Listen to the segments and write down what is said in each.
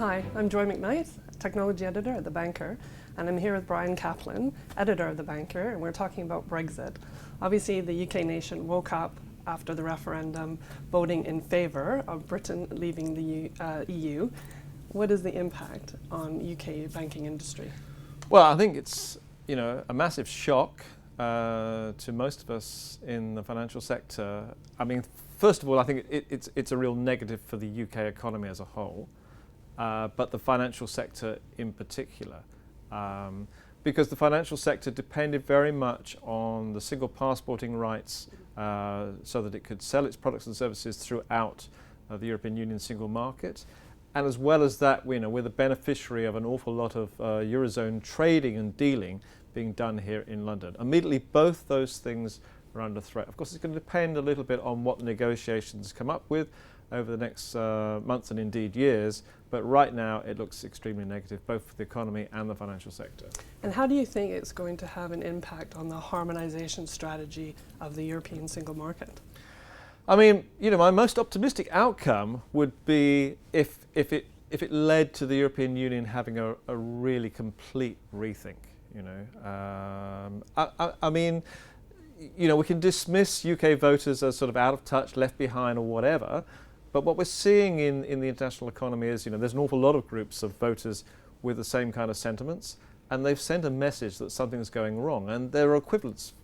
Hi, I'm Joy Macknight, Technology Editor at The Banker, and I'm here with Brian Caplen, Editor of The Banker, and we're talking about Brexit. Obviously, the UK nation woke up after the referendum voting in favour of Britain leaving the EU. What is the impact on UK banking industry? Well, I think it's a massive shock to most of us in the financial sector. I mean, first of all, I think it's a real negative for the UK economy as a whole, but the financial sector in particular, because the financial sector depended very much on the single passporting rights so that it could sell its products and services throughout the European Union single market. And as well as that, we're the beneficiary of an awful lot of Eurozone trading and dealing being done here in London. Immediately, both those things are under threat. Of course, it's going to depend a little bit on what the negotiations come up with over the next months and indeed years. But right now, it looks extremely negative, both for the economy and the financial sector. And how do you think it's going to have an impact on the harmonisation strategy of the European single market? I mean, my most optimistic outcome would be if it led to the European Union having a really complete rethink. I mean, we can dismiss UK voters as sort of out of touch, left behind, or whatever. But what we're seeing in the international economy is, there's an awful lot of groups of voters with the same kind of sentiments, and they've sent a message that something's going wrong. And there are equivalents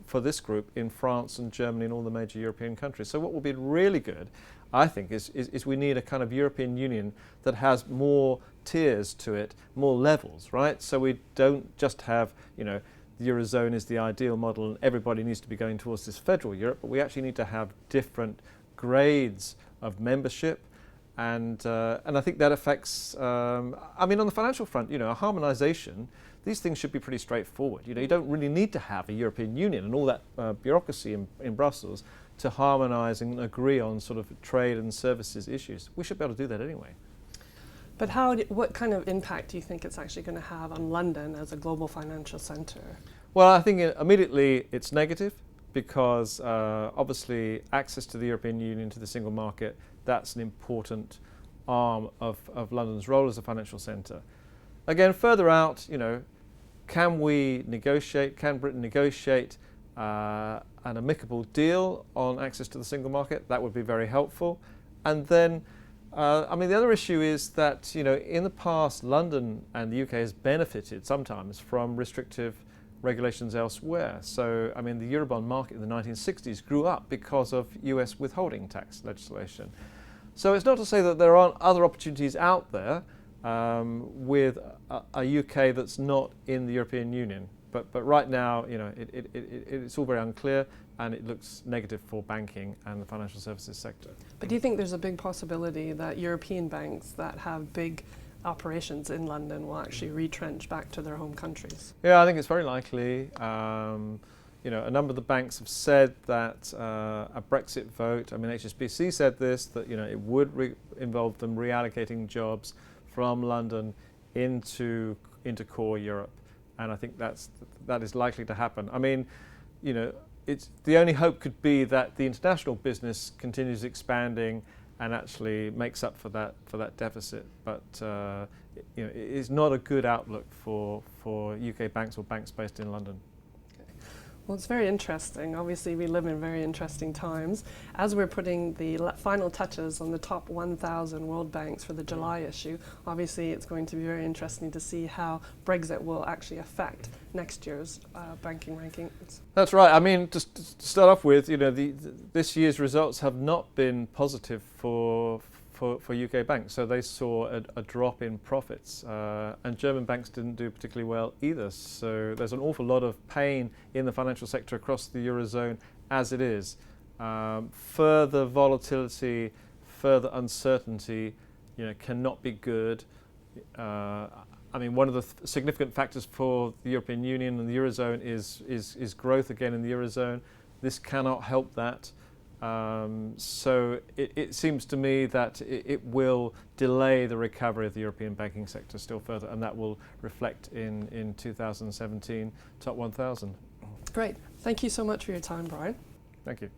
for this group in France and Germany and all the major European countries. So what will be really good, I think, is we need a kind of European Union that has more tiers to it, more levels, right? So we don't just have, the Eurozone is the ideal model and everybody needs to be going towards this federal Europe, but we actually need to have different grades of membership. And I think that affects, on the financial front, a harmonisation, these things should be pretty straightforward. You don't really need to have a European Union and all that bureaucracy in Brussels to harmonise and agree on sort of trade and services issues. We should be able to do that anyway. But what kind of impact do you think it's actually going to have on London as a global financial centre? Well, I think immediately it's negative because obviously access to the European Union, to the single market, that's an important arm of London's role as a financial centre. Again, further out, can we negotiate, can Britain negotiate an amicable deal on access to the single market? That would be very helpful. And then, the other issue is that, in the past, London and the UK has benefited sometimes from restrictive regulations elsewhere. So, the Eurobond market in the 1960s grew up because of US withholding tax legislation. So it's not to say that there aren't other opportunities out there with a UK that's not in the European Union. But right now, it's all very unclear and it looks negative for banking and the financial services sector. But do you think there's a big possibility that European banks that have big operations in London will actually retrench back to their home countries? Yeah, I think it's very likely. A number of the banks have said that a Brexit vote, HSBC said this, that it would involve them reallocating jobs from London into core Europe, and I think that is likely to happen. It's the only hope could be that the international business continues expanding and actually makes up for that deficit. But it is not a good outlook for UK banks or banks based in London. Well, it's very interesting. Obviously, we live in very interesting times. As we're putting the final touches on the top 1,000 world banks for the July issue, obviously it's going to be very interesting to see how Brexit will actually affect next year's banking rankings. That's right. To start off with, this year's results have not been positive for UK banks. So they saw a drop in profits, and German banks didn't do particularly well either. So there's an awful lot of pain in the financial sector across the Eurozone as it is. Further volatility, further uncertainty, cannot be good. One of the significant factors for the European Union and the Eurozone is growth again in the Eurozone. This cannot help that. So it seems to me that it will delay the recovery of the European banking sector still further, and that will reflect in 2017 top 1,000. Great. Thank you so much for your time, Brian. Thank you.